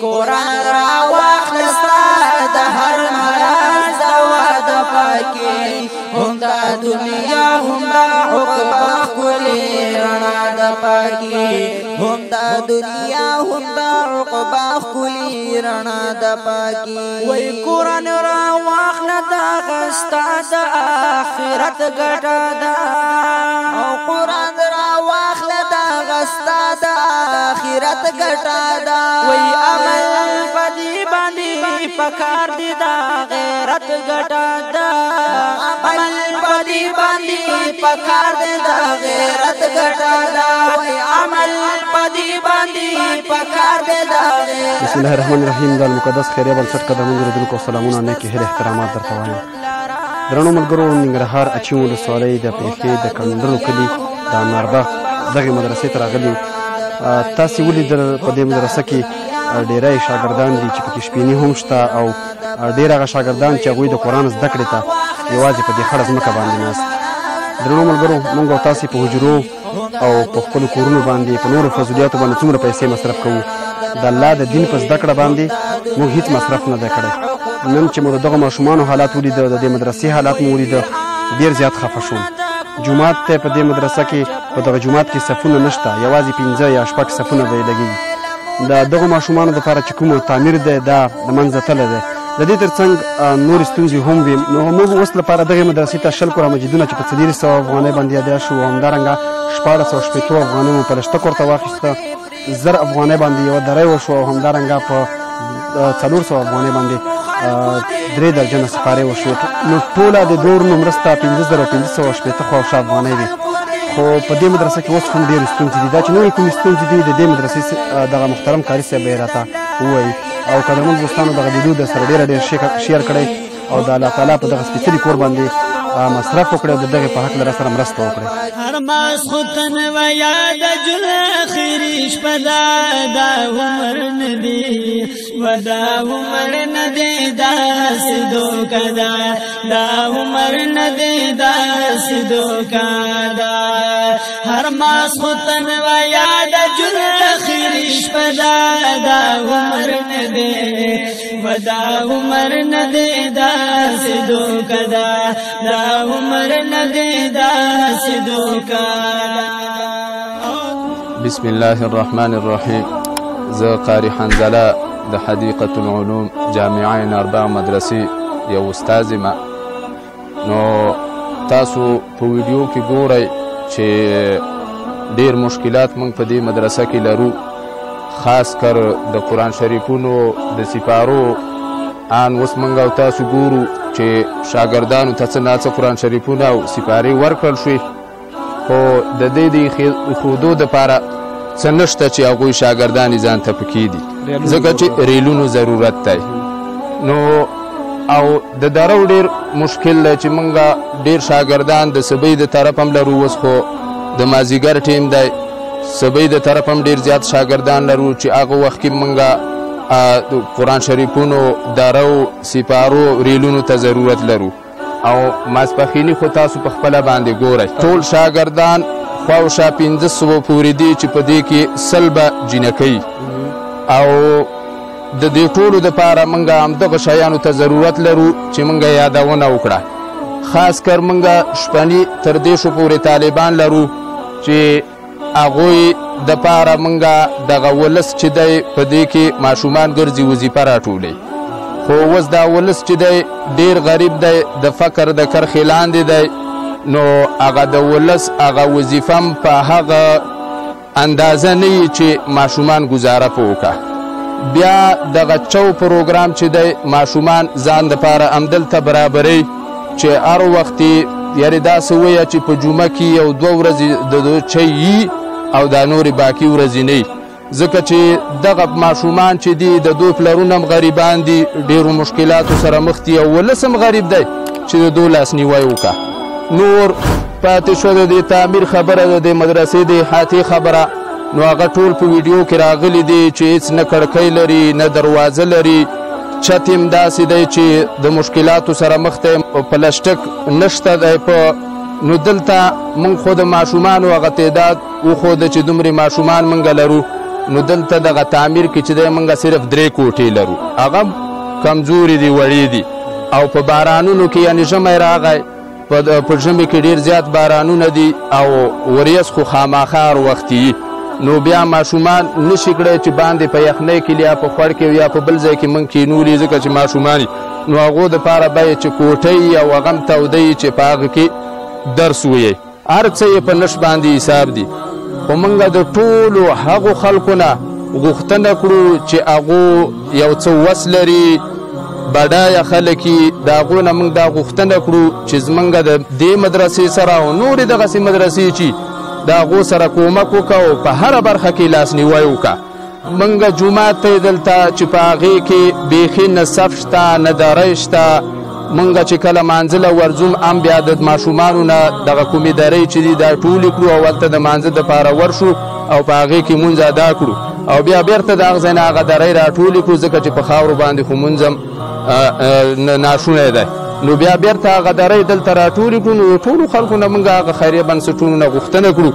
قرآن را واخلستا د هر مرض دوا د پاکی هم دا دنیا هم دا عقبہ کلی رڼا د پاکی هم دا دنیا هم دا عقبہ کلی رڼا د پاکی وای قرآن را واخله دا غستا د آخرت ګټه دا او قرآن را واخله دا غستا د آخرت ګټه دا وای عمل پدی باندې پکار دی دا غیرت ګټه دا عمل پدی باندې پکار دی دا غیرت ګټه دا وای عمل پدی باندې پکار دی دا غیرت. بسم الله الرحمن الرحیم. د مقدس خیریه بنسټ قدمونو لیدونکو سلامونه نیکې هیلې احترامات درته وایم. درنو ملګرو، ننګرهار اچین ولسوالۍ د پېښې د کندرو کلي د انارباغ دغې مدرسې ته راغلي. تاسې ولیدل په دې مدرسه کې ډېری شاګردان دي چې پکې شپیني هم شته او ډېر هغه شاګردان چې هغوی د قرآن زده کړې ته یوازې په دې خړه ځمکه باندې ناست. درنو ملګرو، موږ او تاسې په حجرو او په خپلو کورونو باندې په نورو فضولیاتو باندې څومره پیسې مصرف کوو. د الله د دین په زده کړه باندې موږ هیڅ مصرف نه دی کړی. نن چې مو د دغو ماشومانو حالات ولیده، د دې مدرسې حالات مو ولیده، ډېر زیات خفه شوم. جومات ته په دې مدرسه کې په دغه جومات کې صفونه نشته، یوازې 5 یا 6 صفونه به یې لګېږي. د دغو ماشومانو دپاره چې کوم تعمیر دی دا د منځه تللی دی. د دې تر څنګ نورې ستونزې هم وي. نو موږ اوس لپاره دغې مدرسې ته 20 کوره مسجدونه چې په 400 افغانۍ باندې یاده شو، همدارنګه 1480 افغانۍ مو پلشته کور ته واخیسته، 1000 افغانۍ باندې یوه درۍ وشو، او همدارنګه په 400 افغانۍ باندې 3 درجنه سپارې وشوې. نو ټوله د دورونو مرسته 15580 افغانۍ وي. خو په دې مدرسه کې اوس هم ډېرې ستونزې دي. دا چې نورې کومې ستونزې دي د دې مدرسې دغه محترم قاري صاحب به یې راته ووایي. او قدرمن دوستانو دغه ویډیو در سره ډېر شیر کړئ او د الله تعالی په دغه سپېڅلي کور باندې مصرف وکړئ او د دغې په هکله راسره مرسته وکړئ. هر ماسخوتن و یاد جل اخري شپه دا عمر نه دی و دا عمر نه دی داسې دوکه ده، دا عمر نه دی داسې دوکه ده. هر ماسخوتن و یاد جل اخري شپه دا عمر نه دی و دا عمر نه دی داسې دوکه ده، دا عمر نه دی داسې دوکه ده. بسم الله الرحمن الرحیم. زه قاری حنزله د حدیقة العلوم جامعه انارباغ مدرسې یو استاذ یم. نو تاسو په ویډیو کې ګورئ چې ډېر مشکلات موږ په دې مدرسه کې لرو، خاص کر د قرآن شریفونو د سپارو. آن اوس موږ او تاسو ګورو چې شاګردانو ته څه ناڅه قرآن شریفونه او سپارې ورکړل شوې، خو د دې د ایښودو دپاره څه نشته چې هغوی شاګردان یې ځان ته پکې دي، ځکه چې ریلونو ضرورت دی. نو او د درو ډېر مشکل دی چې موږ ډېر شاګردان د سبۍ د طرف هم لرو. اوس خو د مازدیګر ټیم دی، سبۍ د طرف هم ډېر زیات شاګردان لرو چې هغه وخت کې موږ قرآن شریفونو، درو، سپارو، ریلونو ته ضرورت لرو. او ماسپښیني خو تاسو په خپله باندې ګورئ ټول شاګردان خواوشا 500 پورې دي چې په دې کې 100 جینکۍ. او د دې ټولو دپاره موږ همدغه شیانو ته ضرورت لرو چې موږ یادونه وکړه. خاص کر موږ شپني تر 150 پورې طالبان لرو چې هغوی دپاره موږ دغه ولس چې دی په دې کې ماشومان ګرځي وظیفه راټولوي. خو اوس دا ولس چې دی ډېر غریب دی، د فقر د کرښې لاندې دی. نو هغه د ولس هغه وظیفه هم په هغه اندازه نه وي چې ماشومان ګزاره په وکړه. بیا دغه چو پروګرام چې دی ماشومان ځان دپاره همدلته برابروي چې هر وخت یعنې داسې ویه چې په جمعه کې یو 2 ورځې د چی یي او دا نورې باقي ورځې نه وي، ځکه چې دغه ماشومان چې دي د دوی پلرونه هم غریبان دي، ډېرو مشکلاتو سره مخ دي، او ولس هم غریب دی چې د دوی لاسنیوی وکړه. نور پاتې شو د دې تعمیر خبره، د دې مدرسې د احاطې خبره. نو هغه ټول په ویډیو کې راغلي دي چې هېڅ نه کړکۍ لري نه دروازه لري، چت هم داسې دی چې د مشکلاتو سره مخ دی، پلاسټک نشته دی په. نو دلته موږ خو د ماشومانو هغه تعداد وښوده چې دومرې ماشومان موږ لرو، نو دلته دغه تعمیر کې چې دی موږ صرف 3 کوټې لرو، هغه کمزوري دي، وړې دي او په بارانونو کې یعنې ژمی راغی، په ژمي کې ډېر زیات بارانونه دي او وریځ خو خامخا هر وخت وي، نو بیا ماشومان نشي کړی چې باندې په یخنۍ کې یا په خوړ کې یا په بل ځای کې موږ کینولي، ځکه چې ماشومان نو هغو دپاره باید چې کوټۍ او هغه هم توده چې په هغه کې درس ویي، هر څه یې په نش باندې حساب دي. خو موږ د ټولو هغو خلکو نه غوښتنه کړو چې هغو یو څه وس لري، بډایه خلک یي، د هغو نه موږ دا غوښتنه کړو چې زموږ د دې مدرسې سره او نورې دغسې مدرسې چې د هغو سره کومک وکړه او په هره برخه کې لاسنیوی وکړه. موږ جومات ته یې دلته چې په هغې کې بیخي نه صف شته نه دری شته، موږ چې کله مانځله ورځو هم بیا د ماشومانو نه دغه کومې درۍ چې دي دا ټولې کړو او هلته د مانځه دپاره ورشو او په هغې کې مونځ ادا کړو او بیا بیرته د هغه ځای نه هغه درۍ راټولې کړو، ځکه چې په خاورو باندې خو مونځ هم ناشونی دی، نو بیا بیرته هغه درۍ دلته راټولې کړو. نو ټولو خلکو نه موږ هغه خیریه بنسټونو نه غوښتنه کړو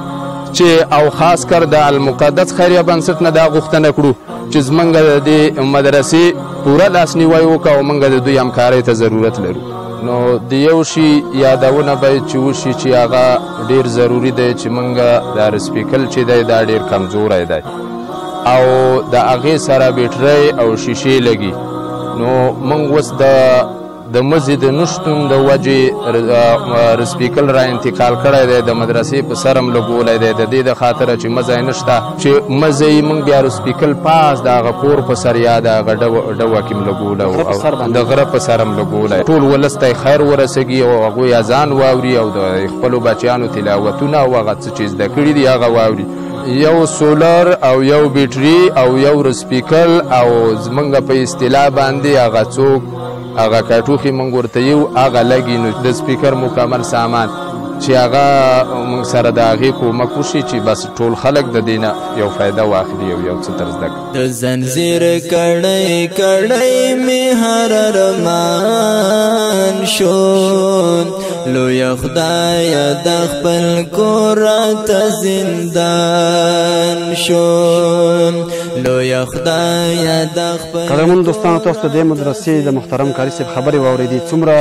چې او خاص کر د المقدس خیریه بنسټ نه دا غوښتنه کړو چې زموږ د دې مدرسې پوره لاسنیوی وکړه او موږ د دوی همکارۍ ته ضرورت لرو. نو د یو شي یادونه باید چې وشي چې هغه ډېر ضروري دی چې موږ دا رسپیکل چې دی دا ډېر کمزوری دی او د هغې سره بیټرۍ او شیشې لګي. نو موږ اوس د مزې د نشتون د وجې رسپیکل را انتقال کړی دی، د مدرسې په سر هم لګولی دی، د دې د خاطره چې مزه یې نشته چې مزه یې موږ بیا رسپیکل پاس د هغه پور په سر یا د هغه ډوه کې هم لګولی او د غره په سر هم لګولی. ټول ولس ته خیر ورسېږي او هغوی اذان واوري او د خپلو بچیانو تلاوتونه او هغه څه چې زده کړي دي هغه واوري. یو سولر او یو بیټري او یو رسپیکل او زمونږ په اصطلاح باندې هغه څوک هغه کاټوخي موږ ورته یو هغه لګي، نو د سپیکر مکمل سامان چې هغه موږ سره د هغې کومک وشي چې بس ټول خلک د دې نه یو فایده واخلي او یو څه تر زده کړي. د زنځیر کړۍ کړۍ مې هر ارمان شو، لویه خدایه د خپل کور راته زندان شو، لویه خدایه د خپل. قدرمن دوستانو، تاسو ته د مدرسې د محترم قاري صاحب خبرې واورېدې. څومره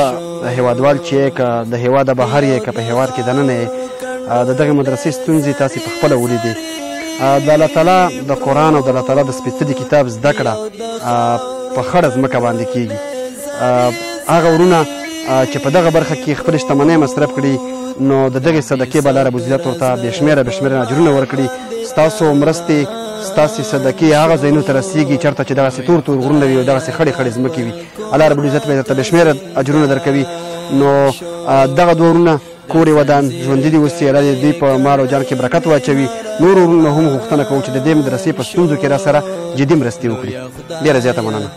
هیوادوال چې یې که د هیواده بهر یې که په هیواد کې دننه یې د دغې مدرسې ستونزې تاسې په خپله ولیدې. د الله تعالی د قرآن او د الله تعالی د سپېڅلي کتاب زده کړه په خړه ځمکه باندې کېږي. هغه ورونه چې په دغه برخه کې خپلې شتمنۍ مصرف کړي نو د دغې صدقې به الله رب العزت ورته بې شمېره اجرونه ورکړي. ستاسو مرستې ستاسې صدقې هغه ځایونو ته رسېږي چېرته چې دغسې تور غرونه وي او دغسې خړې ځمکې وي، الله رب العزت به یې درته بې شمېره اجرونه درکوي. نو دغه دوه ورونه کور یې ودان ژوندي دي، اوس یې الله دې دوی په مال او جان کې برکت واچوي. نورو ورونو هم غوښتنه کوو چې د دې مدرسې په ستونزو کې را سره جدي مرستې وکړي. ډېره زیاته مننه.